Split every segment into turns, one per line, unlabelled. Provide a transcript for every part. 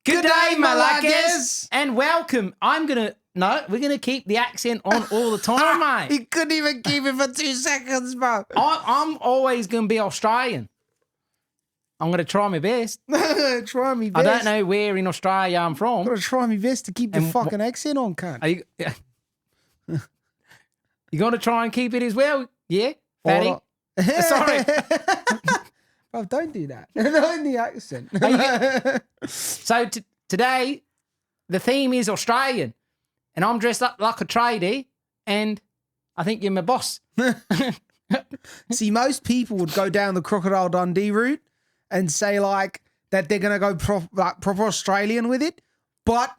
Good day, Malagas, and welcome. we're gonna keep the accent on all the time, mate.
He couldn't even keep it for 2 seconds, bro.
I'm always gonna be Australian. I'm gonna try my best.
Try me best.
I don't know where in Australia I'm from.
I'm gonna try my best to keep the fucking accent on, cunt.
You gonna try and keep it as well? Yeah, fatty. Sorry.
Bro, don't do that. Not in the accent.
So today, the theme is Australian, and I'm dressed up like a tradie, and I think you're my boss.
See, most people would go down the Crocodile Dundee route and say like that they're gonna go proper Australian with it, but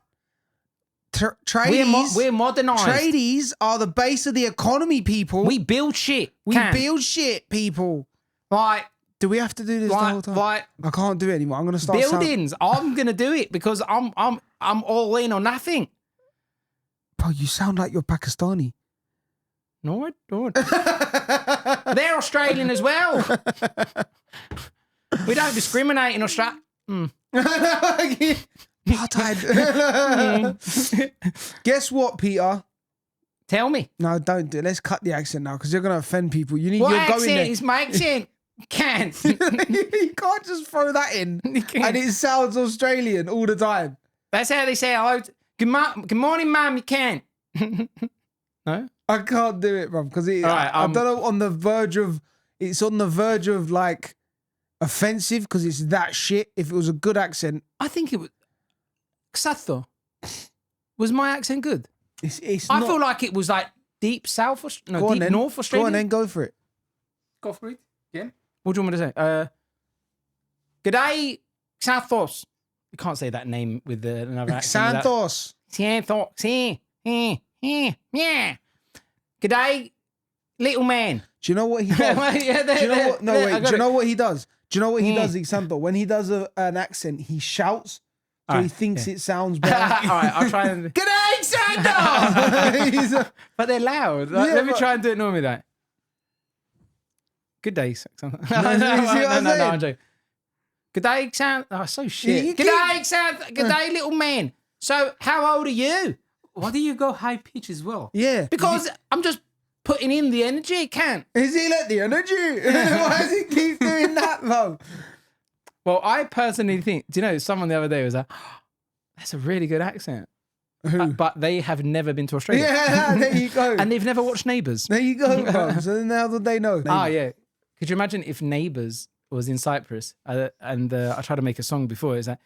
tradies,
we're modernised.
Tradies are the base of the economy, people.
We build shit.
Build shit, people.
Like.
Do we have to do this the whole time?
Like,
I can't do it anymore. I'm gonna start
buildings. I'm gonna do it because I'm all in or nothing.
Bro, you sound like you're Pakistani.
No, I don't. They're Australian as well. We don't discriminate in Australia.
Apartheid. Guess what, Peter?
Tell me.
No, don't do it. Let's cut the accent now because you're gonna offend people. You need.
What
you're
accent
going there.
is my accent? Can't.
You can't just throw that in and it sounds Australian all the time.
That's how they say hello. Good morning, mum. You can. No,
I can't do it, bro, because I don't know. It's on the verge of like offensive because it's that shit. If it was a good accent,
I think it was. Exacto. Was my accent good?
It's
I
not.
feel like it was like deep south. No, deep north Australia.
Go on then, go for it.
Go for it. Yeah. What do you want me to say? G'day, Xanthos. You can't say that name with another accent.
Xanthos.
Xanthos. Yeah. G'day, little man.
Do you know what he does? Do you know what? No, wait. Do you know what he does? Do you know what he does, Xanthos? When he does an accent, he shouts. So he thinks it sounds better.
All right, I'll try and...
G'day, Xanthos!
But they're loud. Let me try and do it normally, though. Good day, no, I'm joking. Good day, Xanth. Oh, so shit. Good day, Xanth. Good day, little man. So, how old are you? Why do you go high pitch as well?
Yeah.
Because I'm just putting in the energy, can't.
Is he like the energy? Why does he keep doing that, though?
Well, I personally think, do you know, someone the other day was like, oh, that's a really good accent. But they have never been to Australia.
Yeah, there you go.
And they've never watched Neighbours.
There you go, bro. So now that they know.
Ah, yeah. Could you imagine if Neighbours was in Cyprus and I tried to make a song before. It's like,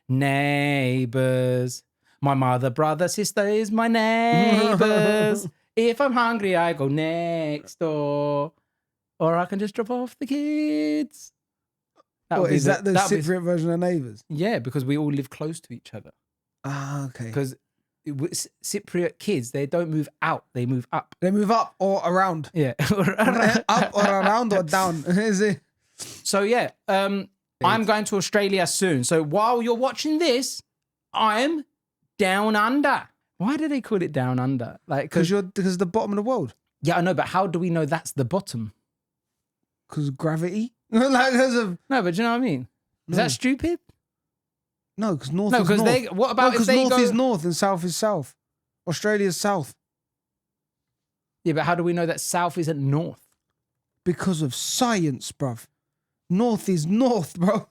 neighbours, my mother, brother, sister is my neighbours. If I'm hungry, I go next door. Or I can just drop off the kids.
Is that the Cypriot version of Neighbours?
Yeah, because we all live close to each other.
Ah, okay.
Because Cypriot kids, they don't move out, they move up.
They move up or around.
Yeah.
Up or around or down. Is it?
So yeah, I'm going to Australia soon. So while you're watching this, I'm down under. Why do they call it down under? Like
because the bottom of the world.
Yeah, I know, but how do we know that's the bottom?
Because of gravity. Like
no, but do you know what I mean? Is that stupid?
No, because north is north.
What about if they
north
go...
is north and south is south. Australia's south.
Yeah, but how do we know that south isn't north?
Because of science, bruv. North is north, bro.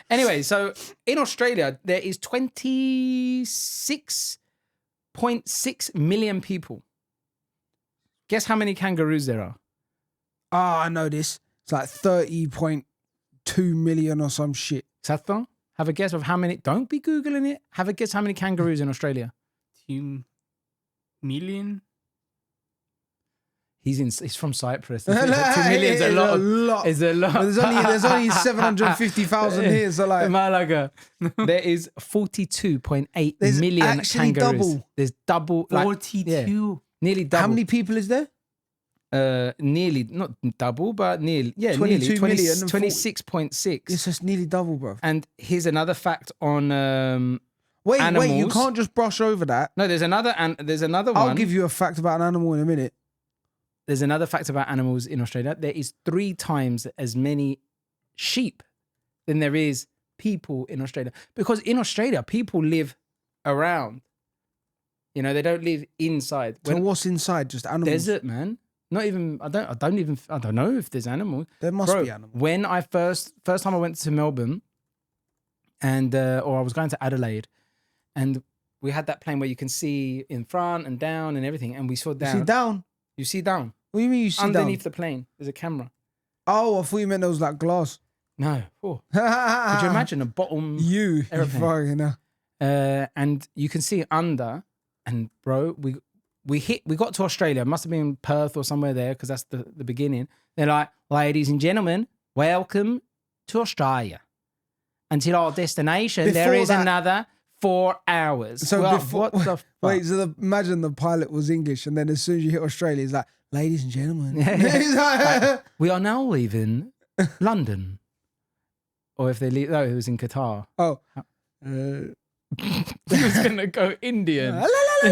Anyway, so in Australia, there is 26.6 million people. Guess how many kangaroos there are?
Ah, I know this. It's like 30.2 million or some shit.
Sathon, have a guess of how many. Don't be Googling it. Have a guess how many kangaroos in Australia.
2 million.
He's from Cyprus. 2 million is a lot. It's a lot.
There's only 750,000 here. So like
Malaga, there is 42.8 million kangaroos.
Double.
There's double.
42.
Yeah, nearly double.
How many people is there?
Nearly, not double, but nearly. Yeah,
22
nearly.
million.
26.6.
It's just nearly double, bro.
And here's another fact on
Wait,
animals.
you can't just brush over that.
No, there's another one.
I'll give you a fact about an animal in a minute.
There's another fact about animals in Australia. There is 3 times as many sheep than there is people in Australia because in Australia people live around. You know, they don't live inside.
So what's inside? Just animals.
Desert, man. Not even. I don't know if there's animals.
There must be animals.
When I first time I went to Melbourne, and or I was going to Adelaide, and we had that plane where you can see in front and down and everything, and we saw down.
You see down?
You see down.
What do you mean you see
underneath
down?
the plane? There's a camera.
Oh, I thought you meant there was like glass.
No. Oh. Could you imagine a bottom?
You fucking hell.
And you can see under, and bro, we got to Australia. It must have been Perth or somewhere there because that's the beginning. They're like, ladies and gentlemen, welcome to Australia. Until our destination, there is another 4 hours.
So
what the fuck?
Wait, so imagine the pilot was English, and then as soon as you hit Australia, he's like, ladies and gentlemen.
We are now leaving London. Or if they leave, no, it was in Qatar.
Oh.
He was going to go Indian. We're leaving.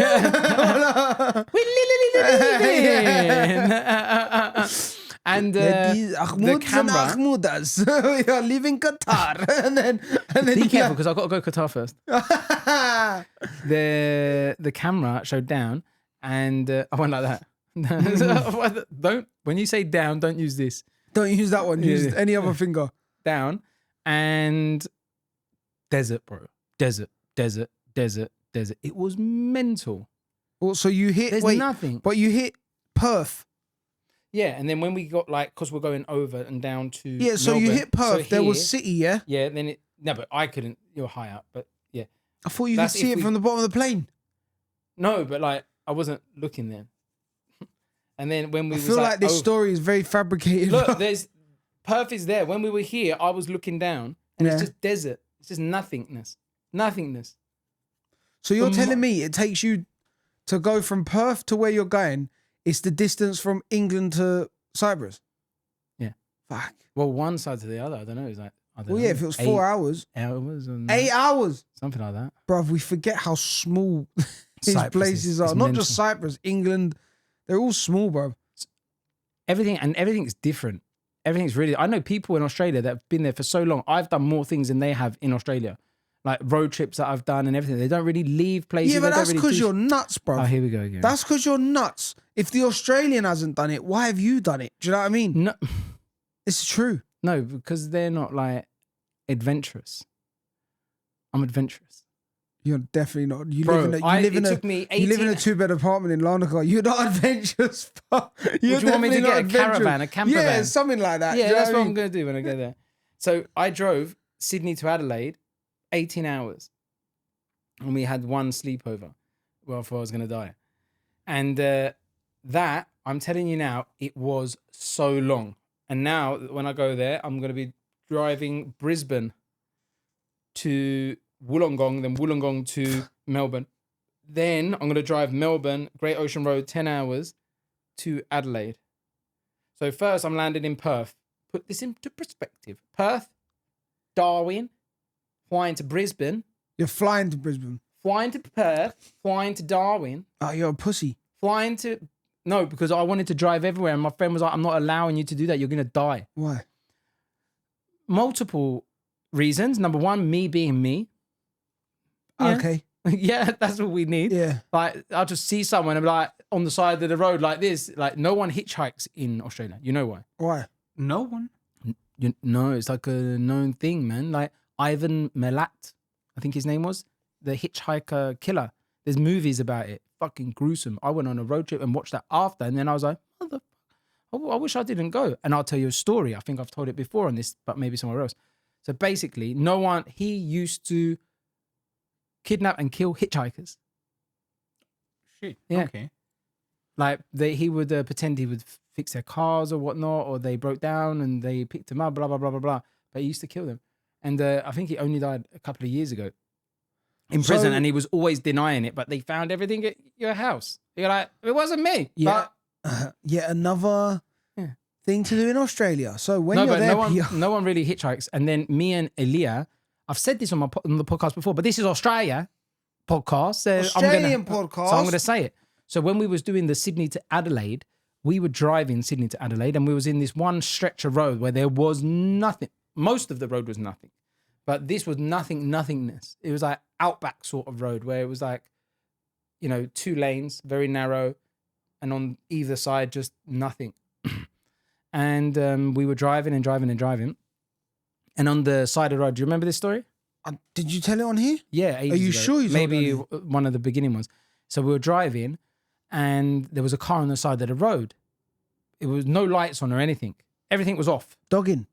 And the camera.
We are leaving Qatar. and then
be careful because I've got to go Qatar first. The camera showed down, and I went like that. Don't, when you say down, don't use this.
Don't use that one. Use any other finger.
Down and desert, bro. Desert. It was mental.
Well, so you hit.
There's nothing.
But you hit Perth.
Yeah, and then when we got because we're going over and down to
so
Melbourne,
you hit Perth.
so
there was city, yeah.
Yeah, then but I couldn't. You're high up, but yeah.
I thought you could see it from the bottom of the plane.
No, but I wasn't looking there. And then when we
I feel like this story is very fabricated.
Look, Perth is there. When we were here, I was looking down, and it's just desert. It's just nothingness.
So you're telling me it takes you to go from Perth to where you're going? It's the distance from England to Cyprus.
Yeah.
Fuck.
Well, one side to the other. I don't know. It's like
if it was 4 hours.
8 hours.
8 hours.
Something like that.
Bruv, we forget how small these places are. Not just Cyprus, England. They're all small, bro.
Everything's different. Everything's really. I know people in Australia that have been there for so long. I've done more things than they have in Australia, like road trips that I've done and everything. They don't really leave places.
Yeah, but that's because you're nuts, bro.
Oh, here we go again.
That's because you're nuts. If the Australian hasn't done it, why have you done it? Do you know what I mean?
No,
it's true.
No, because they're not like adventurous. I'm adventurous.
You're definitely not. You
Bro,
live in a 2-bed apartment in Larnaca. You're not adventurous. Would
you want me to get a caravan, a camper van?
Yeah, something like that.
Yeah, that's what I'm going to do when I go there. So I drove Sydney to Adelaide, 18 hours. And we had one sleepover. Well, before I was going to die. And that, I'm telling you now, it was so long. And now when I go there, I'm going to be driving Brisbane to Wollongong, then Wollongong to Melbourne. Then I'm going to drive Melbourne, Great Ocean Road, 10 hours to Adelaide. So first I'm landing in Perth. Put this into perspective. Perth, Darwin, flying to Brisbane.
You're flying to Brisbane.
Flying to Perth, flying to Darwin.
Oh, you're a pussy.
Flying to... No, because I wanted to drive everywhere. And my friend was like, I'm not allowing you to do that. You're going to die.
Why?
Multiple reasons. Number one, me being me.
Yeah. Okay.
Yeah, that's what we need.
Yeah.
Like, I'll just see someone and be like on the side of the road like this. Like, no one hitchhikes in Australia. You know why?
Why?
No one.
No, it's like a known thing, man. Like Ivan Milat, I think his name was, the hitchhiker killer. There's movies about it. Fucking gruesome. I went on a road trip and watched that after, and then I was like, I wish I didn't go. And I'll tell you a story. I think I've told it before on this, but maybe somewhere else. So basically, he used to kidnap and kill hitchhikers.
Shit.
Yeah.
Okay.
Like he would pretend he would fix their cars or whatnot, or they broke down and they picked him up, blah, blah, blah, blah, blah. But he used to kill them. And I think he only died a couple of years ago in prison, and he was always denying it, but they found everything at your house. You're like, it wasn't me.
Yeah. Yet another thing to do in Australia. So when you're there,
no one really hitchhikes. And then me and Elia, I've said this on the podcast before, but this is Australia podcast. So
Australian podcast.
So I'm going to say it. So when we was doing the Sydney to Adelaide, we were driving Sydney to Adelaide, and we was in this one stretch of road where there was nothing. Most of the road was nothing. But this was nothingness. It was like outback sort of road where it was like, 2 lanes, very narrow, and on either side, just nothing. And we were driving. And on the side of the road, do you remember this story?
Did you tell it on here?
Yeah.
Are you
ages ago.
sure you told
Maybe
it on
one of the beginning ones. So we were driving and there was a car on the side of the road. It was no lights on or anything. Everything was off.
Dogging.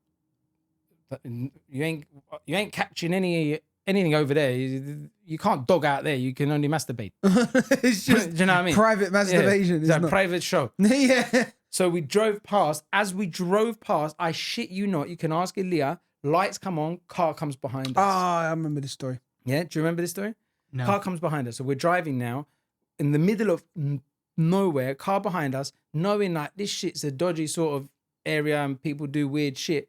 But you ain't catching anything over there. You can't dog out there. You can only masturbate.
It's just
Do you know what I mean?
private masturbation.
It's a private show.
Yeah.
So we drove past. As we drove past, I shit you not, you can ask Elia, lights come on, car comes behind us.
I remember this story.
Yeah, do you remember this story?
No.
Car comes behind us. So we're driving now in the middle of nowhere, car behind us, knowing like this shit's a dodgy sort of area and people do weird shit.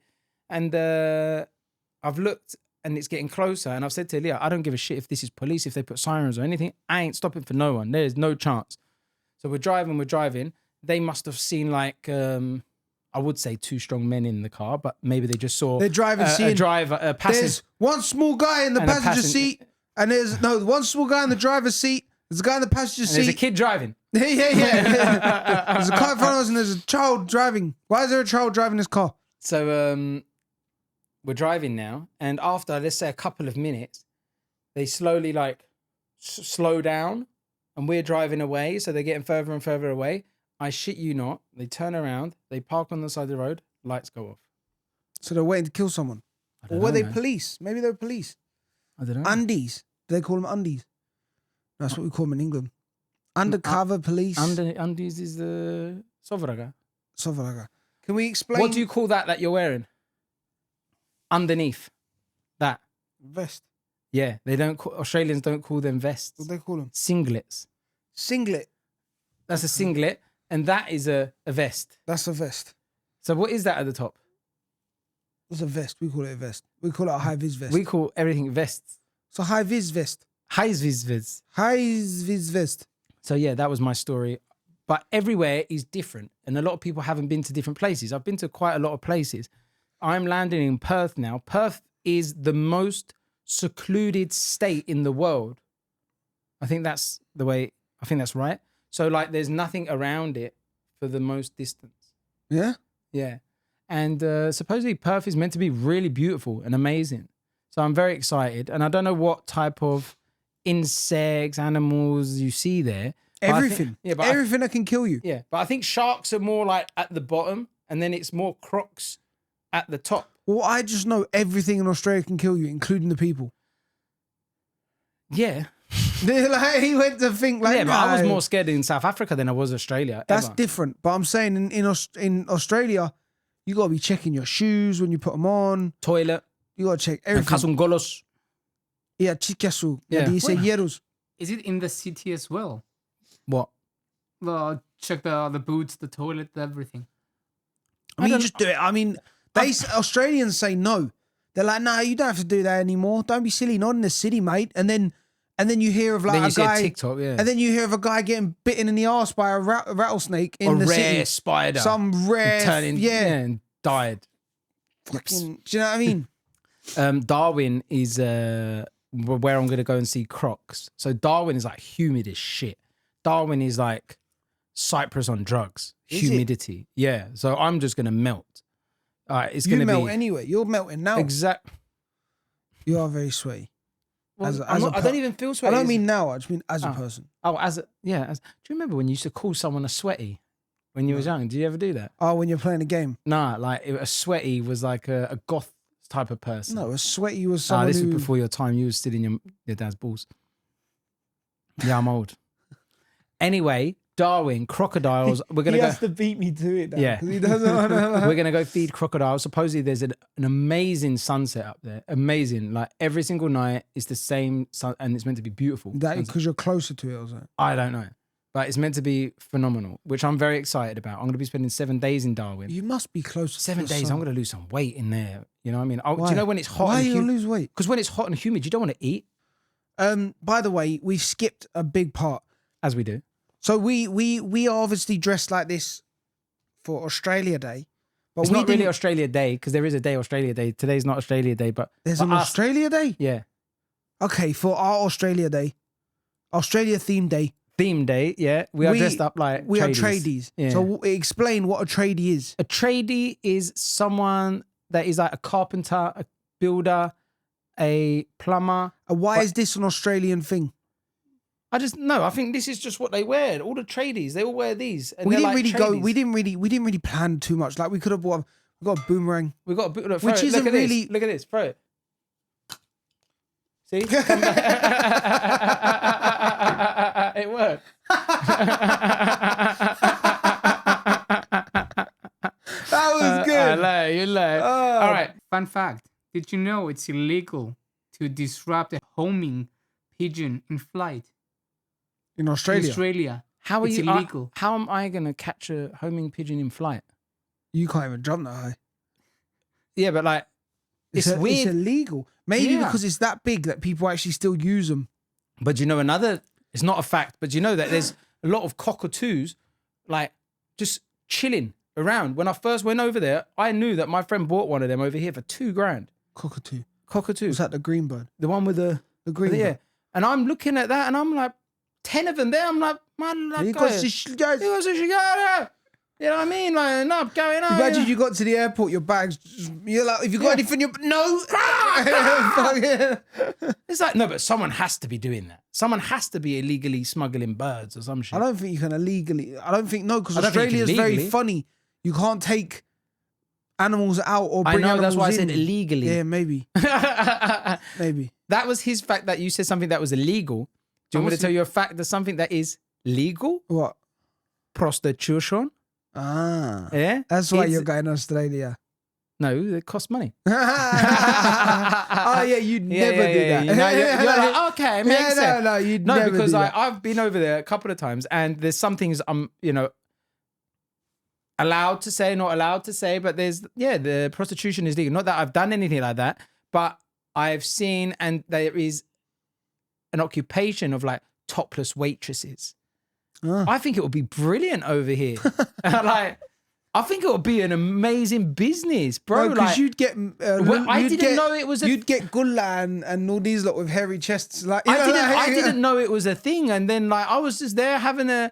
And I've looked and it's getting closer. And I've said to Elia, I don't give a shit if this is police, if they put sirens or anything. I ain't stopping for no one. There's no chance. So we're driving. They must have seen like, I would say 2 strong men in the car, but maybe they just saw
They're driving,
a driver, a passenger.
There's one small guy in the
And a
passenger
passen-
seat, and there's one small guy in the driver's seat. There's a guy in the passenger
And there's a
seat.
kid driving.
Yeah. There's a car in front of us, and there's a child driving. Why is there a child driving this car?
So we're driving now, and after, let's say, a couple of minutes, they slowly like slow down, and we're driving away, so they're getting further and further away. I shit you not, they turn around, they park on the side of the road, lights go off.
So they're waiting to kill someone.
I
Or
don't
were
know,
they
man.
police? Maybe they were police.
I don't know.
Undies. Do they call them undies? That's what we call them in England. Undercover police.
Undies is the sovraga.
Sovraga. Can we explain?
What do you call that you're wearing? Underneath. That.
Vest.
Yeah, Australians don't call them vests.
What do they call them?
Singlets.
Singlet.
That's a singlet, and that is a vest.
That's a vest.
So what is that at the top?
It's a vest. We call it a vest. We call it a high vis vest.
We call everything vests.
So high vis vest.
Heisviz.
High vis vest.
So yeah, that was my story. But everywhere is different, and a lot of people haven't been to different places. I've been to quite a lot of places. I'm landing in Perth now. Perth is the most secluded state in the world. I think that's right. So like there's nothing around it for the most distance.
Yeah?
Yeah. And supposedly Perth is meant to be really beautiful and amazing. So I'm very excited. And I don't know what type of insects, animals you see there. But I think-
Everything.
but
Everything that can kill you.
yeah, but I think sharks are more like at the bottom, and then it's more crocs at the top.
Well, I just know everything in Australia can kill you, including the people.
Yeah.
Like, he went to think like,
yeah, but I was
no,
more scared in South Africa than I was Australia.
that's
ever.
different. But I'm saying in Australia, you got to be checking your shoes when you put them on.
Toilet.
You got to check
And
everything.
kasungolos.
Yeah, chikasu.
Yeah.
Yeah, dice hieros.
Is it in the city as well?
What?
Well, check the boots, the toilet, everything.
I mean, just do it. I mean, Australians say no. They're like, no, you don't have to do that anymore. Don't be silly. Not in the city, mate. And then you hear of like
Then you
a
see
guy,
a TikTok, yeah.
and then you hear of a guy getting bitten in the arse by a rattlesnake in
a
the
rare
city.
spider.
Some rare,
turning, and died.
fucking, do you know what I mean?
Darwin is where I'm going to go and see crocs. So Darwin is like humid as shit. Darwin is like Cyprus on drugs.
Is it?
Humidity. Yeah. So I'm just going to melt. It's
You
going to
melt
be
anyway. You're melting now.
exact.
You are very sweaty.
Well,
As
I'm not- I don't even feel
I
sweaty.
don't mean now. I just mean as a
Oh.
person.
Oh, do you remember when you used to call someone a sweaty when you was young? Did you ever do that?
Oh, when you're playing a game.
Nah, like a sweaty was like a goth type of person.
No, a sweaty was someone
this
who...
was before your time. You were still in your dad's balls. Yeah, I'm old. Anyway, Darwin, crocodiles. We're gonna
he
go.
has to beat me to it now.
Yeah.
'Cause he doesn't want to...
We're gonna go feed crocodiles. Supposedly, there's an amazing sunset up there. Amazing. Like every single night, it's the same sun, and it's meant to be beautiful.
That
Sunset.
because you're closer to it or something.
I don't know, but it's meant to be phenomenal, which I'm very excited about. I'm gonna be spending 7 days in Darwin.
You must be closer.
7
to the
days.
sun.
I'm gonna lose some weight in there. You know what I mean? Do
Why?
you know when it's hot?
Why are
and
you gonna
humid?
lose weight?
Because when it's hot and humid, you don't want to eat,
By the way, we've skipped a big part.
as we do.
So we are obviously dressed like this for Australia Day, But
It's
we
not really
didn't-
Australia Day because there is a day, Australia Day. Today's not Australia Day, but
There's
for
an
us-
Australia Day?
Yeah.
Okay, for our Australia Day, Australia theme day,
Theme day, yeah. We are dressed up like
we are
tradies.
tradies.
Yeah.
So explain what a tradie is.
A tradie is someone that is like a carpenter, a builder, a plumber.
And why is this an Australian thing?
I think this is just what they wear. All the tradies, they all wear these. And
We
they're
didn't
like
really go.
tradies.
We didn't really plan too much. Like we could have bought. We got a boomerang.
We got a look,
Which
throw it.
isn't
Look at
really-
this. Look at this. Throw it. See? It worked.
That was good.
I know, you know.
Oh.
All right.
Fun fact. Did you know it's illegal to disrupt a homing pigeon in flight?
In
In
Australia,
Australia.
How are
It's
you?
illegal.
How am I going to catch a homing pigeon in flight?
you can't even jump that high.
Yeah, but like, it's weird.
It's illegal. Maybe
Yeah.
because it's that big that people actually still use them.
But you know, it's not a fact, but you know that there's a lot of cockatoos like just chilling around. When I first went over there, I knew that my friend bought one of them over here for $2,000.
Cockatoo.
Cockatoo.
Was that the green bird?
The one with the
green
yeah.
bird.
And I'm looking at that and I'm like, 10 of them there. I'm like, man,
You got guys.
You know what I mean? Like, no, going on.
Imagine you got to the airport, your bags. You're like, if you got anything, no. Fuck it.
It's like, no, but someone has to be doing that. Someone has to be illegally smuggling birds or some shit.
I don't think you can illegally. I don't think no, because
I don't think you
Australia is
can
very
legally.
funny. You can't take animals out or
I
bring
know,
animals
that's why I
in.
said illegally.
Yeah, maybe,
that
maybe.
was his fact that you said something that was illegal. Do you want me to tell you a fact that's something that is legal?
What?
Prostitution.
Ah,
Yeah.
that's why
It's-
you're going to Australia.
No, it costs money.
Oh yeah, you'd never do that.
You know, you're like, okay, it makes
Yeah,
sense.
no, you'd
No,
never
because
do that.
I've been over there a couple of times and there's some things I'm, allowed to say, not allowed to say, but the prostitution is legal. Not that I've done anything like that, but I've seen and there is an occupation of like topless waitresses.
Ah.
I think it would be brilliant over here. I think it would be an amazing business, bro.
Because
Like,
you'd get.
I didn't know it was a
You'd get Gulla and all these lot with hairy chests. Like
I didn't know it was a thing. And then like I was just there having a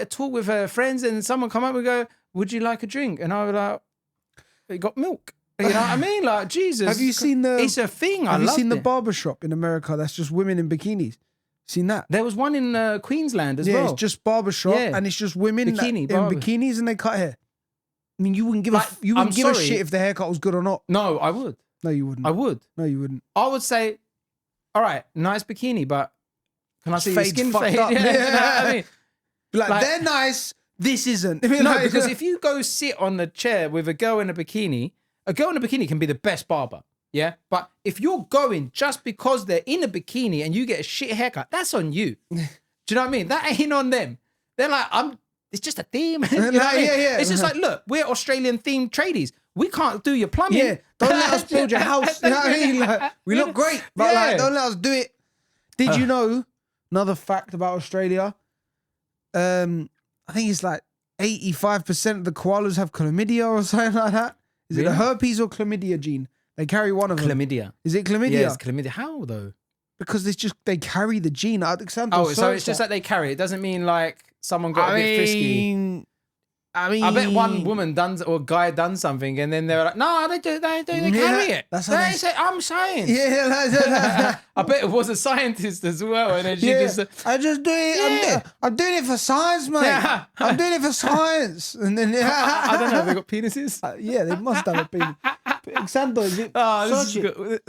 talk with her friends and someone come up and go, would you like a drink? And I was like, you got milk. You know what I mean? Like, Jesus.
Have you seen the?
It's a thing.
Have
I
you
loved
seen the
it.
barber shop in America? That's just women in bikinis. Seen that?
There was one in Queensland as
Yeah,
well.
it's just barber shop,
Yeah.
and it's just women
Bikini
in
barber.
bikinis and they cut hair. I mean, you wouldn't give
Like,
you wouldn't
I'm
give a
sorry.
shit if the haircut was good or not.
No, I would.
No, you wouldn't.
I would.
No, you wouldn't.
I would say, all right, nice bikini, but can I see your
Fade's
skin
fucked
fade?
up.
Yeah, you know what I mean?
Like,
Like-
they're nice. This isn't. I mean,
No,
like-
because if you go sit on the chair with a girl in a bikini can be the best barber. Yeah. But if you're going just because they're in a bikini and you get a shit haircut, that's on you. Do you know what I mean? That ain't on them. They're like, it's just a theme. You know what I mean?
Yeah.
It's just like, look, we're Australian themed tradies. We can't do your plumbing.
yeah, don't let us build your house. You know what I mean? Like, we look great, but
Yeah.
like, don't let us do it. Did you know another fact about Australia? I think it's like 85% of the koalas have chlamydia or something like that. Is it the
Really?
herpes or chlamydia gene? They carry one of them.
Chlamydia.
Is it chlamydia?
Yeah, it's chlamydia. How though?
Because they carry the gene. Alexander
Oh, so it's just that they carry it. It doesn't mean like someone got
I
a bit frisky.
mean,
I bet one woman done or guy done something, and then they were like, "No, they carry it."
that's how
They
they-
say, "I'm science."
Yeah, like,
I bet it was a scientist as well, and then she
yeah.
just.
I just do it.
Yeah.
I'm doing it for science, mate.
Yeah.
I'm doing it for science. And then
I don't know. They got penises.
yeah, they must have a penis. Alexander, is it?
Oh, this
search
is
it.
good.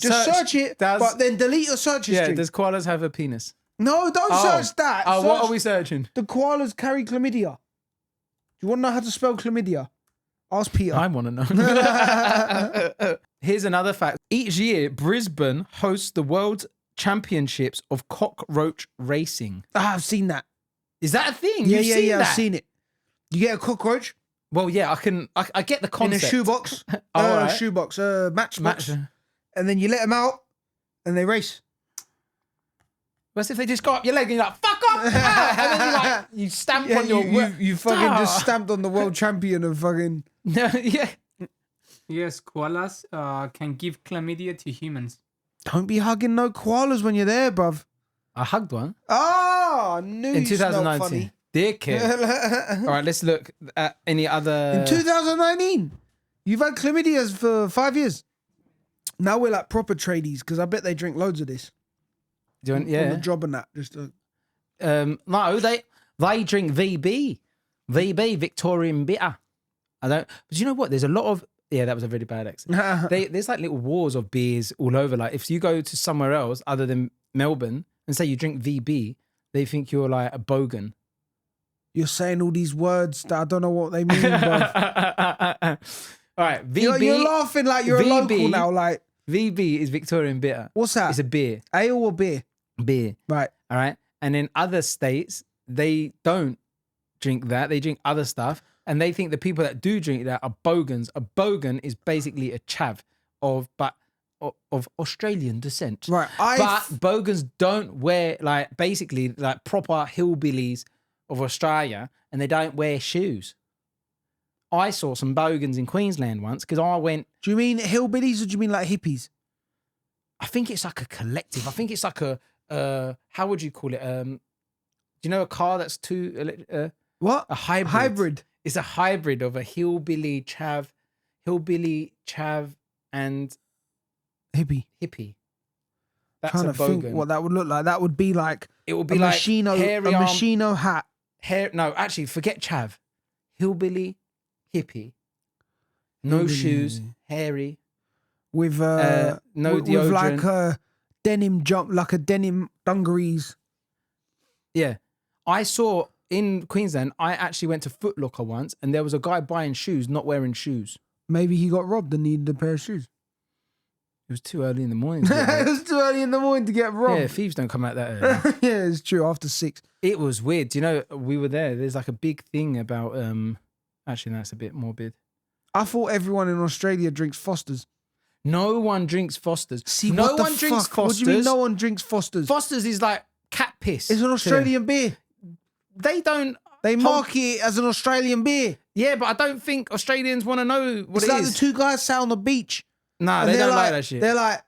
Just search it,
Does-
but then delete your search
Yeah,
history.
does koalas have a penis?
No, don't search that.
Oh, what
Search-
are we searching?
The koalas carry chlamydia. Do you want to know how to spell chlamydia? Ask Peter.
I want to know. Here's another fact. Each year, Brisbane hosts the World Championships of Cockroach Racing.
I've seen that.
Is that a thing?
Yeah,
You've
yeah,
seen
yeah.
that?
I've seen it. You get a cockroach
Well, yeah, I get the
in
concept.
a shoebox.
Alright.
Shoebox, matchbox.
Match.
And then you let them out and they race.
What's if they just go up your leg and you're like, fuck up! Ah! And then you stamp
Yeah,
on your
you fucking
Ah.
just stamped on the world champion of fucking.
Yeah.
Yes, koalas can give chlamydia to humans.
Don't be hugging no koalas when you're there, bruv.
I hugged one
Oh, I knew
in
you smelled
2019.
funny.
Dickhead. All right, let's look at any other.
In 2019, you've had chlamydias for 5 years. Now we're like proper tradies because I bet they drink loads of this.
Do you want,
On the
yeah.
job and that. Just
No, they drink VB, Victorian bitter. I don't. But you know what? There's a lot of. Yeah, that was a really bad accent. There's like little wars of beers all over. Like if you go to somewhere else other than Melbourne and say you drink VB, they think you're like a bogan.
You're saying all these words that I don't know what they mean, bruv.
All right, VB.
You're laughing like you're
VB,
a local now. Like,
VB is Victorian bitter.
what's that?
It's a beer.
Ale or beer?
Beer.
Right.
All right. And in other states, they don't drink that. They drink other stuff. And they think the people that do drink that are bogans. A bogan is basically a chav of Australian descent.
Right.
But bogans don't wear basically proper hillbillies of Australia, and they don't wear shoes. I saw some bogans in Queensland once because I went.
Do you mean hillbillies or do you mean like hippies?
I think it's like a collective. I think it's like a how would you call it? Do you know a car that's
What?
a hybrid?
Hybrid.
It's a hybrid of a hillbilly chav, and
Hippie.
hippie. That's
Trying
a
to think
bogan.
what that would look like. That would be like
It would
a
be like
Moschino,
hairy
a
arm,
Moschino hat.
hair. No, actually, forget chav. Hillbilly, hippie. No
Hillbilly,
shoes,
hippie.
hairy.
With
no
with like
deodorant.
a denim jump, like a denim dungarees.
Yeah. I saw in Queensland, I actually went to Foot Locker once and there was a guy buying shoes, not wearing shoes.
Maybe he got robbed and needed a pair of shoes.
It was too early in the morning. To get
It was too early in the morning to get robbed.
yeah, thieves don't come out that early.
Yeah, it's true. After 6.
It was weird. You know, we were there. There's like a big thing about, actually, that's a bit morbid.
I thought everyone in Australia drinks Fosters.
No one drinks Fosters.
See,
no
what the
one drinks
fuck?
Fosters.
What do you mean no one drinks Fosters?
Fosters is like cat piss.
It's an
to them.
Australian beer.
They don't.
They market it as an Australian beer.
Yeah, but I don't think Australians want to know what
It's
it
like
is.
the two guys sat on the beach.
Nah,
and
they
they're
don't like that shit.
They're like,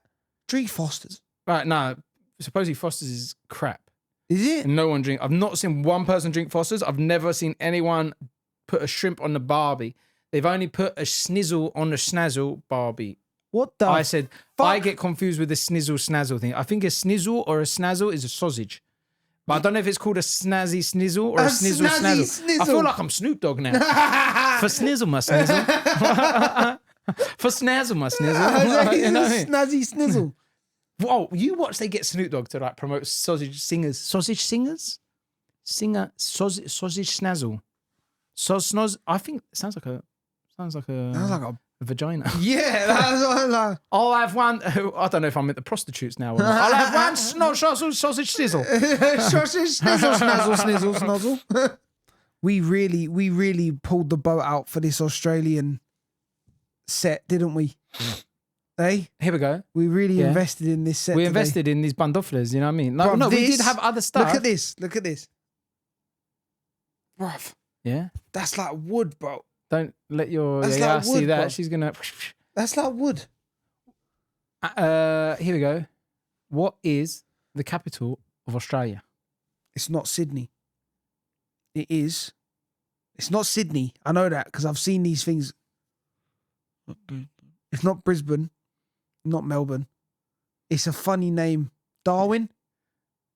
drink Fosters.
Right, no. Supposedly Fosters is crap.
Is it?
And no one drink. I've not seen one person drink Fosters. I've never seen anyone put a shrimp on the barbie. They've only put a snizzle on the snazzle barbie.
What the?
I said,
fuck?
I get confused with the snizzle snazzle thing. I think a snizzle or a snazzle is a sausage. But I don't know if it's called a snazzy snizzle or a snizzle
snazzy
snazzle. I feel
snizzle.
like I'm Snoop Dogg now. For snizzle my snizzle. For snazzle my snizzle. You know what I mean?
Snazzy snizzle.
Whoa, you watch they get Snoop Dogg to like promote sausage singers. Sausage singers? Sausage snazzle. Snoz. I think it sounds like a
Sounds like a
vagina.
yeah. That's what I'm like.
I'll have one. I don't know if I'm at the prostitutes now. Or not. I'll have one sausage sizzle.
Sausage snizzle, snazzle, snizzle, snozzle. We really pulled the boat out for this Australian set, didn't we? Hey,
Here we go.
we really
Yeah.
invested in this set.
We
today.
invested in these bandofflers, you know what I mean? Like,
Bruv,
no, we
this-
did have other stuff.
Look at this. Look at this. Bruv,
Yeah.
that's like wood, bro.
Don't let your
That's
yeah,
like
see
wood,
that.
bro.
She's gonna
That's like wood.
here we go. What is the capital of Australia?
It's not Sydney. It is. It's not Sydney. I know that because I've seen these things. It's not Brisbane. Not Melbourne. It's a funny name. Darwin?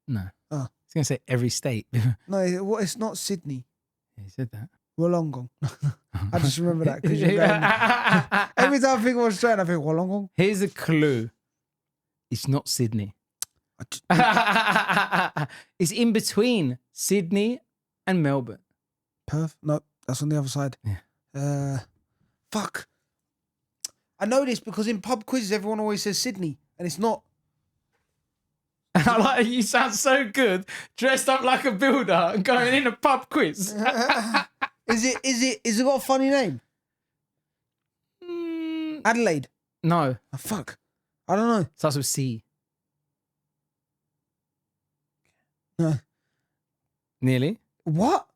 No.
Oh.
I was gonna say every state.
No, it's not Sydney.
He said that.
Wollongong. I just remember that because every time I think of Australia, I think Wollongong.
Here's a clue. It's not Sydney. It's in between Sydney and Melbourne.
Perth? No, that's on the other side.
Yeah.
Fuck. I know this because in pub quizzes, everyone always says Sydney, and it's not.
I like you sound so good, dressed up like a builder and going in a pub quiz.
Is it got a funny name? Adelaide.
No,
Oh, fuck. I don't know.
starts with C.
No.
Nearly.
What?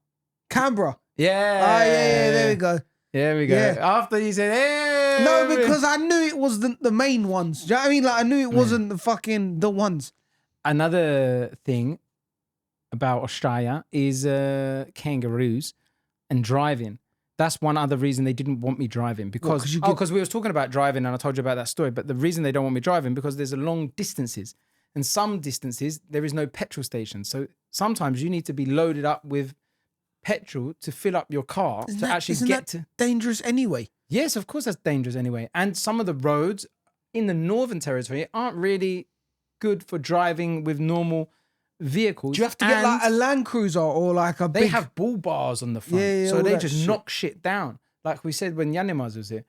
Canberra.
Yeah.
Oh, yeah, there we go.
Here we go.
Yeah.
After you said, hey.
No, because I knew it was the main ones. Do you know what I mean? Like, I knew it wasn't the ones.
Another thing about Australia is kangaroos and driving. That's one other reason they didn't want me driving because we was talking about driving and I told you about that story. But the reason they don't want me driving because there's a long distances, and some distances there is no petrol station. So sometimes you need to be loaded up with petrol to fill up your car
Isn't dangerous anyway?
Yes, of course that's dangerous anyway. And some of the roads in the Northern Territory aren't really good for driving with normal vehicles.
Do you have to get like a Land Cruiser or like a big...
They have bull bars on the front. So they just knock shit down. Like we said when Yanimas was here.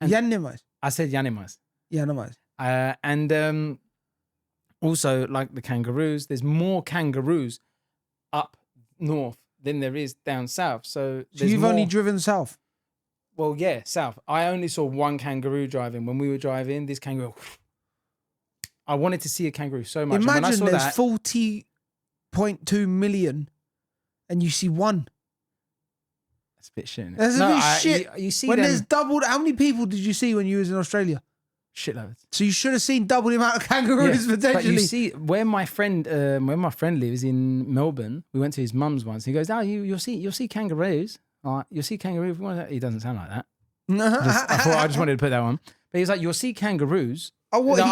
Yanimas?
I said Yanimas.
Yanimas.
And also like the kangaroos, there's more kangaroos up north than there is down south. So
you've only driven south?
Well, yeah, south. I only saw one kangaroo driving. When we were driving, this kangaroo... I wanted to see a kangaroo so much.
Imagine
when I saw
there's
that,
40.2 million and you see one.
That's a bit shit, isn't it?
That's a bit shit.
You see
when
them,
there's doubled, how many people did you see when you was in Australia?
Shitloads.
So you should have seen double the amount of kangaroos potentially.
But you see, where my friend lives in Melbourne, we went to his mum's once. He goes, "Oh, you'll see kangaroos. You'll see kangaroos." He doesn't sound like that. I just wanted to put that on. But he's like, "You'll see kangaroos."
Oh, what?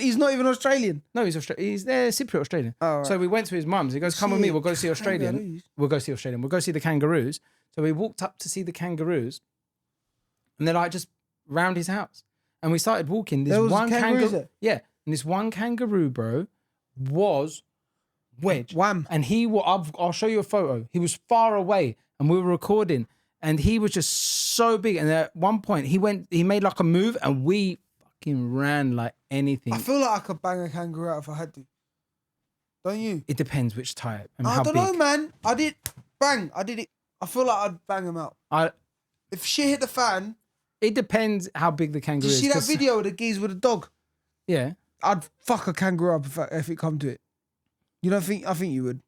He's not even Australian.
No, he's Cypriot Australian.
Oh, right.
So we went to his mum's. He goes, "Come with me. We'll go see Australian. We'll go see Australian. We'll go see the kangaroos." So we walked up to see the kangaroos, and they're like just round his house. And we started walking. This one kangaroo, and this one kangaroo, bro, was wedge.
Wham!
And I'll show you a photo. He was far away, and we were recording, and he was just so big. And at one point, he made like a move, and we fucking ran like anything.
I feel like I could bang a kangaroo out if I had to. Don't you?
It depends which type and
I
how
don't
big.
know, man. I did it. I feel like I'd bang him out. If shit hit the fan.
It depends how big the kangaroo is.
Did you see that video of the geese with a dog?
Yeah.
I'd fuck a kangaroo up if it come to it. You don't think? I think you would.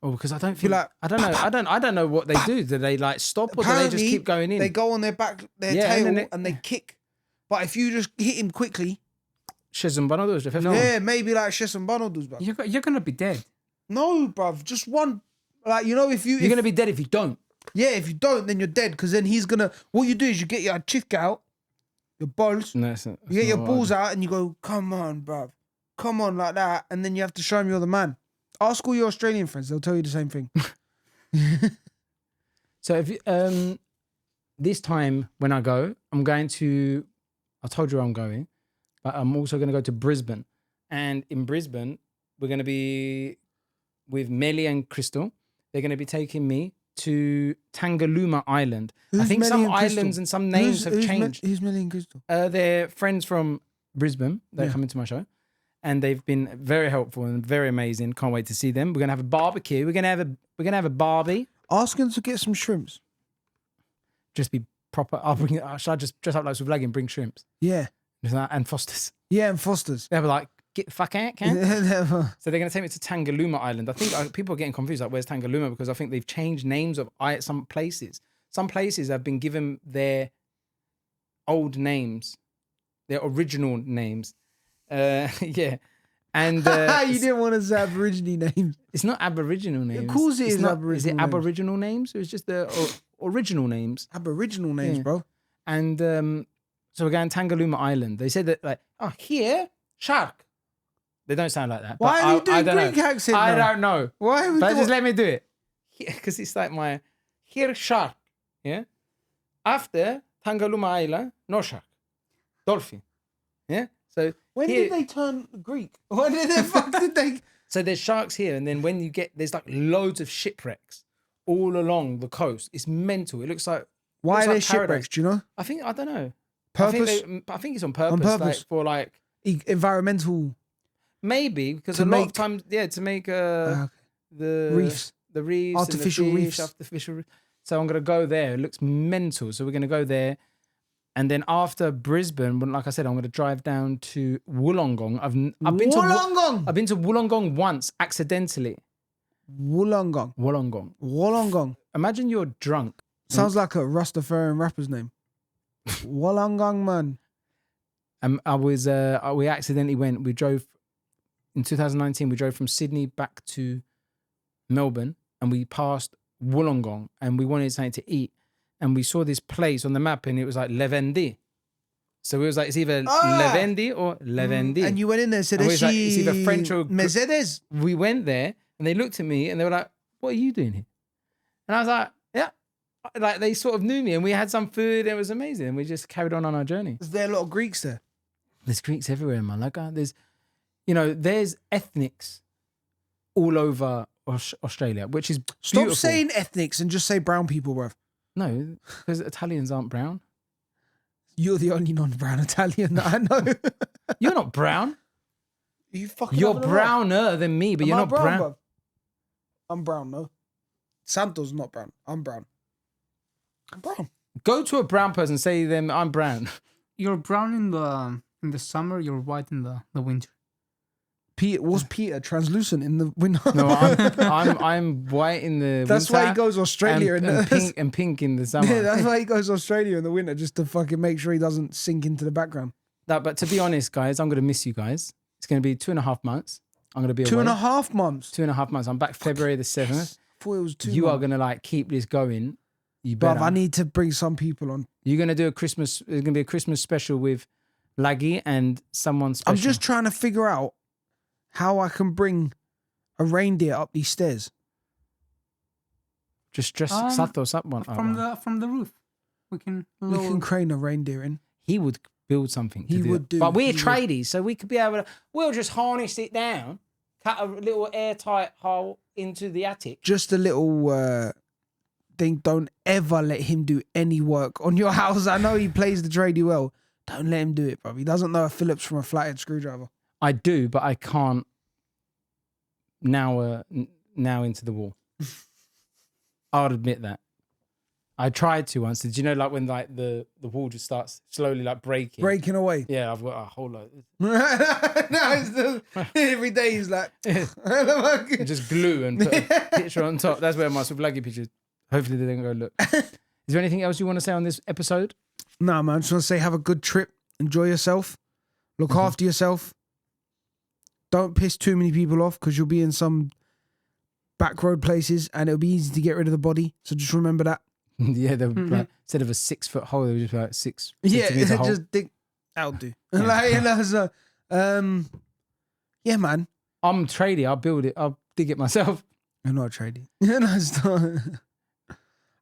Oh, because I don't feel
like
I don't know. I don't know what they do. Do they like stop or do they just keep going in?
They go on their back, tail, and they kick. But if you just hit him quickly, maybe like Shesson Bonaldus, bro.
You're gonna be dead.
No, bruv. Just one. Like, you know,
you're gonna be dead if you don't.
Yeah, if you don't, then you're dead. Because then he's gonna. What you do is you get your chick out, your balls.
No,
you get your balls out and you go, "Come on, bruv, come on," like that, and then you have to show him you're the man. Ask all your Australian friends; they'll tell you the same thing.
So if this time when I go, I'm going to. I told you where I'm going, but I'm also going to go to Brisbane, and in Brisbane we're going to be with Melly and Crystal. They're going to be taking me to Tangalooma Island. I think some islands and some names have changed.
Who's Melly and Crystal?
They're friends from Brisbane. They're coming to my show. And they've been very helpful and very amazing. Can't wait to see them. We're gonna have a barbecue. We're gonna have a barbie.
Ask them to get some shrimps.
Just be proper. Should I just dress up like Suvlagi and bring shrimps?
Yeah.
And Fosters.
Yeah, and Fosters.
They were like, get the fuck out, can? So they're gonna take me to Tangalooma Island. I think people are getting confused. Like, where's Tangalooma? Because I think they've changed names of some places. Some places have been given their old names, their original names. Yeah. And
you didn't want to say Aborigine names.
It's not Aboriginal names.
Of course it is Aboriginal.
Is it
names.
Aboriginal names? Or it's just the original names.
Aboriginal names, bro.
And so we're going to Tangalooma Island. They said that here, shark. They don't sound like that.
Why are you doing Greek accent?
I don't know.
Why are we
But just let me do it. Because it's like my here shark. Yeah. After Tangalooma Island, no shark. Dolphin. Yeah. So
when did they turn Greek? When did they?
So there's sharks here, and then when you there's like loads of shipwrecks all along the coast. It's mental. It looks like
why are there shipwrecks? Do you know?
I don't know.
Purpose.
I think it's on purpose.
On purpose.
Like, for like
environmental.
Maybe because a lot of times, to make the
reefs,
artificial reefs. So I'm gonna go there. It looks mental. So we're gonna go there. And then after Brisbane, like I said, I'm going to drive down to Wollongong. I've been to Wollongong once accidentally.
Wollongong.
Wollongong.
Wollongong.
Imagine you're drunk
Sounds like a Rastafarian rapper's name. Wollongong, man.
We accidentally we drove in 2019. We drove from Sydney back to Melbourne, and we passed Wollongong, and we wanted something to eat, and we saw this place on the map, and it was like Levendi. So it was like, it's either Levendi or Levendi.
And you went in there and said,
And we was like, it's either French or
Mercedes.
We went there, and they looked at me, and they were like, "What are you doing here?" And I was like, "Yeah." Like, they sort of knew me, and we had some food, and it was amazing. And we just carried on our journey.
Is there a lot of Greeks there?
There's Greeks everywhere, man. Like, there's ethnics all over Australia, which is
Stop
beautiful.
saying ethnics and just say brown people, bruv.
No, because Italians aren't brown.
You're the only non-brown Italian that I know.
You're not brown.
You fucking
You're
having a laugh?
browner than me, but
Am
you're
I
not brown.
bruv? I'm brown, no. Santo's not brown. I'm brown. I'm brown.
Go to a brown person, say to them, "I'm brown."
You're brown in the summer. You're white in the winter.
Peter was Peter translucent in the winter.
No, I'm white in the
That's
winter.
why he goes Australia
and pink in the summer.
Yeah, that's why he goes Australia in the winter, just to fucking make sure he doesn't sink into the background.
No, but to be honest, guys, I'm gonna miss you guys. It's gonna be 2.5 months. I'm gonna be away.
2.5 months.
2.5 months. I'm back February the 7th.
I thought it was 2
You
months.
are gonna like keep this going. You
Bruv,
better.
I need to bring some people on.
You're gonna do a Christmas. There's gonna be a Christmas special with Laggy and someone special.
I'm just trying to figure out how I can bring a reindeer up these stairs.
just dress Sato someone
From the roof. We can
We can crane a reindeer in.
He would build something.
He would do.
But we're
He would.
tradies, so we could be able to. We'll just harness it down, cut a little airtight hole into the attic.
Just a little thing. Don't ever let him do any work on your house. I know he plays the tradie well. Don't let him do it, bro. He doesn't know a Phillips from a flathead screwdriver.
I do, but I can't now into the wall. I'll admit that. I tried to once. Did you know, like when like the wall just starts slowly like breaking?
Breaking away.
Yeah, I've got a whole lot.
No, it's just, every day he's like,
Just glue and put a picture on top. That's where my Laggy pictures. Hopefully they don't go look. Is there anything else you want to say on this episode?
nah, man. I just want to say, have a good trip. Enjoy yourself. Look after yourself. Don't piss too many people off because you'll be in some back road places and it'll be easy to get rid of the body. So just remember that.
Yeah, like, instead of a 6-foot hole, they were just like 6
Yeah,
centimeter hole.
just dig. That'll do.
Yeah.
Like, you know, so, yeah, man.
I'm tradie. I'll build it. I'll dig it myself.
You're not a tradie. No, it's not.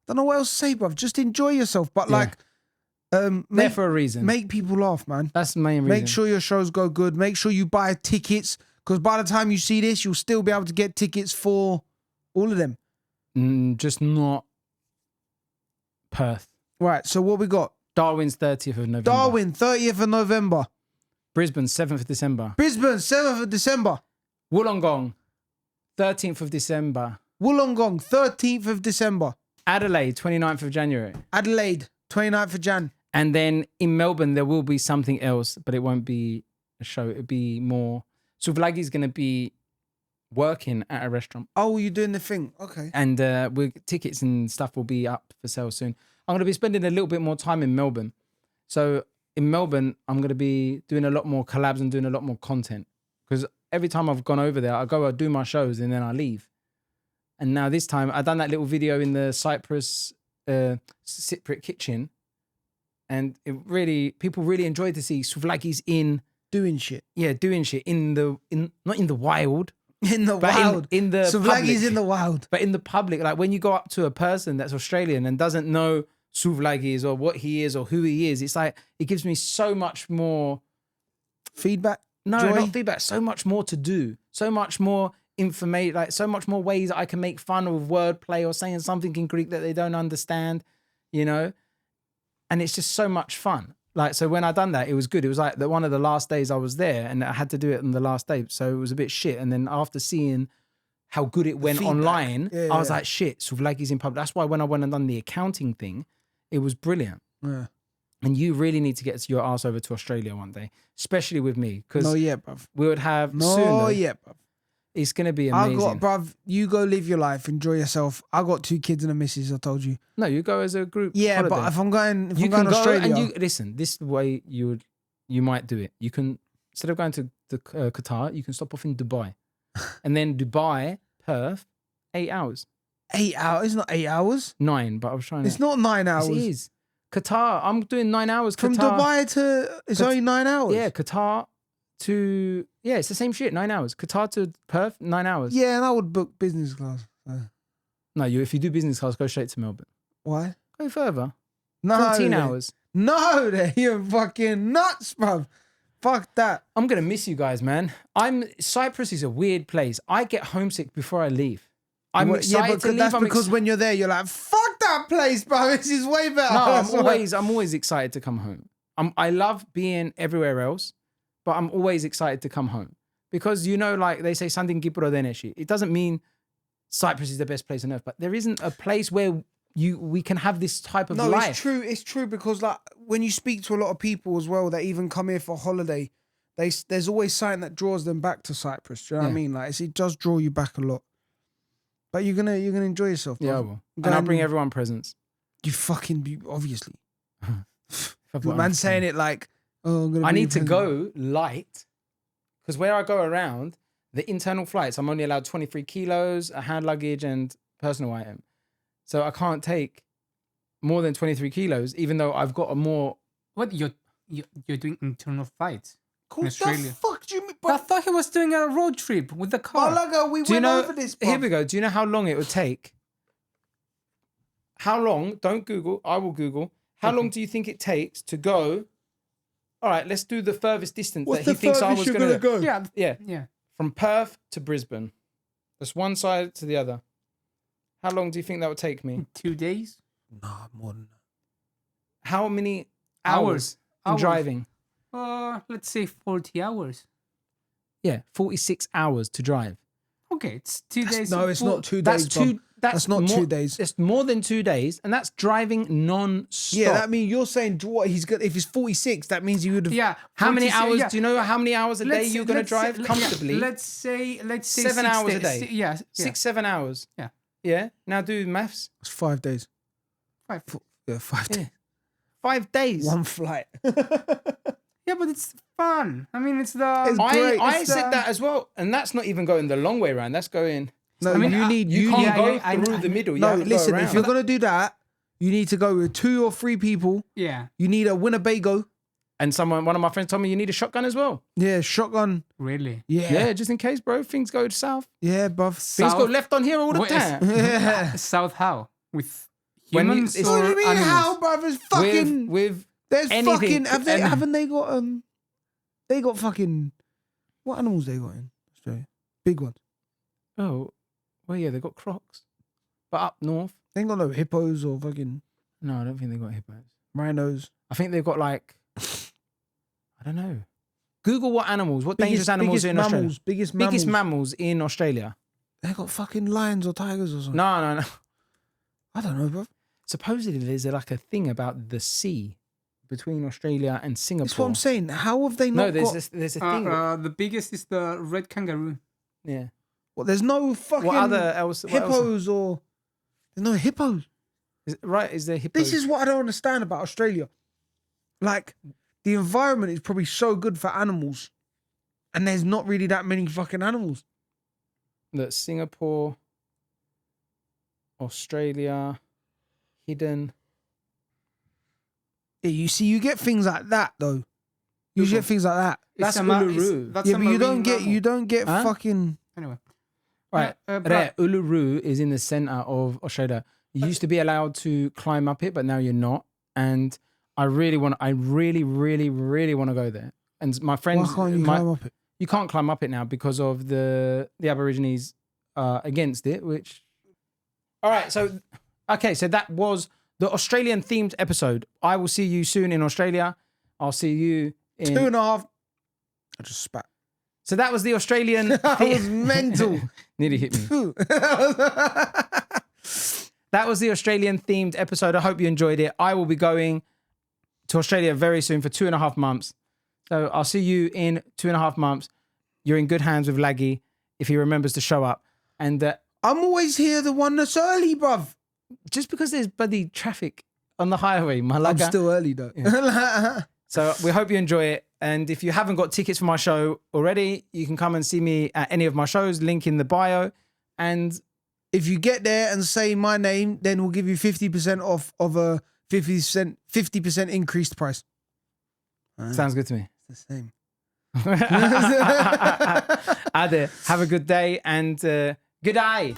Don't know what else to say, bruv. Just enjoy yourself. But
Yeah.
like,
There
make,
for a reason.
make people laugh, man.
That's the main reason.
Make sure your shows go good. Make sure you buy tickets because by the time you see this, you'll still be able to get tickets for all of them.
Just not Perth.
Right. So what we got?
Darwin's 30th of November.
Darwin, 30th of November.
Brisbane, 7th of December.
Brisbane, 7th of December.
Wollongong, 13th of December.
Wollongong, 13th of December.
Adelaide, 29th of January.
Adelaide, 29th of Jan.
And then in Melbourne, there will be something else, but it won't be a show. It'll be more. So Vlagi's going to be working at a restaurant.
Oh, you're doing the thing. Okay.
And tickets and stuff will be up for sale soon. I'm going to be spending a little bit more time in Melbourne. So in Melbourne, I'm going to be doing a lot more collabs and doing a lot more content. Because every time I've gone over there, I do my shows and then I leave. And now this time, I've done that little video in the Cyprus Cypriot kitchen. And people really enjoyed to see Souvlaki's
Doing shit.
doing shit not in the wild.
In the
But
wild.
in the
So
public.
Vlagi's in the wild.
But in the public, like when you go up to a person that's Australian and doesn't know Souvlaki or what he is or who he is, it's like, it gives me so much more
Feedback.
No,
Joy?
not feedback. So much more to do. So much more information. Like so much more ways that I can make fun of wordplay or saying something in Greek that they don't understand. You know, and it's just so much fun. Like so, when I done that, it was good. It was like one of the last days I was there, and I had to do it on the last day, so it was a bit shit. And then after seeing how good it went
feedback.
online,
Yeah,
I was
yeah.
like, shit. Souvlaki's in public. That's why when I went and done the accounting thing, it was brilliant.
Yeah.
And you really need to get your ass over to Australia one day, especially with me, because
No, yeah, bruv.
we would have soon.
No,
though.
yeah, bruv.
It's gonna be
I
amazing.
got, bruv, you go live your life, enjoy yourself. I got 2 kids and a missus, I told you.
No, you go as a group.
Yeah,
holiday.
but if I'm going,
you can
to
go
Australia,
and you listen. This is the way you might do it. You can, instead of going to the Qatar, you can stop off in Dubai, and then Dubai, Perth, 8 hours.
8 hours. It's not 8 hours.
9, but I was trying to.
It's not 9 hours.
Yes, it is. Qatar. I'm doing 9 hours.
From
Qatar,
Dubai to, it's only 9 hours.
Yeah, Qatar to it's the same shit. 9 hours. Qatar to Perth, 9 hours.
Yeah, and I would book business class. So.
No, if you do business class, go straight to Melbourne.
Why?
Go further.
No,
14
then.
hours.
No, you're fucking nuts, bruv. Fuck that.
I'm gonna miss you guys, man. Cyprus is a weird place. I get homesick before I leave. I'm excited to leave.
That's because when you're there, you're like, fuck that place, bro. This is way better.
No, I'm always excited to come home. I love being everywhere else, but I'm always excited to come home because like they say, something Kypro deneshi. It doesn't mean Cyprus is the best place on earth, but there isn't a place where we can have this type of life.
No, it's true. It's true because like when you speak to a lot of people as well that even come here for holiday, there's always something that draws them back to Cyprus. Do you know what I mean? Like it does draw you back a lot. But you're gonna enjoy yourself. Bro.
Yeah, I will. And I'll bring everyone presents.
You fucking obviously.
Man
Man saying it like, oh, I'm gonna.
I need to go light because where I go around, the internal flights, I'm only allowed 23 kilos, a hand luggage, and personal item. So I can't take more than 23 kilos, even though I've got a more.
What you're doing internal flights in
What
Australia?
the fuck do you mean?
I thought he was doing a road trip with the car.
We
Do you
went
know?
over this.
Here
bruv.
we go. Do you know how long it would take? How long? Don't Google. I will Google. How long do you think it takes to go? All right, let's do the furthest distance
What's
that he
the
thinks I
furthest
was
you're
going to
gonna
go.
go?
Yeah.
From Perth to Brisbane. That's one side to the other. How long do you think that would take me?
2 days.
Nah, more than that.
How many hours in
Hours.
driving?
Let's say 40 hours.
Yeah, 46 hours to drive.
Okay, it's 2 days.
No, it's not 2
That's
days. bruv.
two. That's
not
more,
2 days.
It's more than 2 days, and that's driving non-stop.
Yeah, that means you're saying what he's got. If it's 46, that means he would have.
Yeah.
How many
46
hours?
yeah.
Do you know how many hours a day
Let's-
you're going to
let's
drive
say-
comfortably?
Yeah, let's say
7
6
hours a
days.
day.
Yeah.
6-7 hours.
Yeah.
Yeah. Now do maths.
It's 5 days.
5.
Yeah, 5 days.
5 days.
One flight.
Yeah, but it's fun. I mean, it's the.
It's great.
I
It's
said that as well, and that's not even going the long way around. That's going.
No,
I mean,
you need.
You can't
yeah,
go
yeah, I-
through
I-
the middle. You
No,
have to
listen.
go
If
around.
you're gonna do that, you need to go with 2 or 3 people.
Yeah.
You need a Winnebago.
And one of my friends told me you need a shotgun as well.
Yeah, shotgun.
Really.
Yeah,
Just in case, bro. Things go south.
yeah, bruv.
Things go left on here all the
What
time.
Yeah.
South how? With
When you-
humans
it's-
or
What do you mean
animals?
how, bruv? It's fucking.
With
There's
anything-
fucking. Have
any-
haven't they got They got fucking. What animals they got in Australia? Big ones.
well, yeah, they got crocs, but up north,
They ain't got no hippos or fucking
no, I don't think they got hippos.
rhinos.
I think they've got like, I don't know. Google what dangerous animals in Australia.
Biggest mammals.
Biggest mammals in Australia.
They got fucking lions or tigers or something.
No.
I don't know, bro.
Supposedly, there's like a thing about the sea between Australia and Singapore.
That's what I'm saying. How have they
No,
not
there's
got...
there's a thing.
The biggest is the red kangaroo.
Yeah.
Well, there's no fucking
What else?
hippos or... There's no hippos.
Is there hippos?
This is what I don't understand about Australia. Like, the environment is probably so good for animals, and there's not really that many fucking animals.
That Singapore, Australia, hidden.
Yeah, you see, you get things like that though. You get things like that.
That's
It's a
Uluru.
that's
Yeah,
a
but you don't
marine
get
mammal.
Huh?
fucking.
Anyway.
Right,
but-
there, Uluru is in the center of Australia. You used to be allowed to climb up it, but now you're not. And I really want to go there. And my friends,
Why can't you climb up it?
you can't climb up it now because of the Aborigines against it. Which, all right, so that was the Australian themed episode. I will see you soon in Australia. I'll see you in
2.5. I just spat.
So that was the Australian.
I was mental.
Nearly hit me. That was the Australian themed episode. I hope you enjoyed it. I will be going to Australia very soon for 2.5 months. So I'll see you in 2.5 months. You're in good hands with Laggy. if he remembers to show up. And
I'm always here, the one that's early, bruv.
just because there's bloody traffic on the highway,
I'm
Malaga.
still early though.
So we hope you enjoy it. And if you haven't got tickets for my show already, you can come and see me at any of my shows, link in the bio. And
If you get there and say my name, then we'll give you 50% off of a 50% increased price.
sounds good to me.
It's the same.
Ade, have a good day and good eye.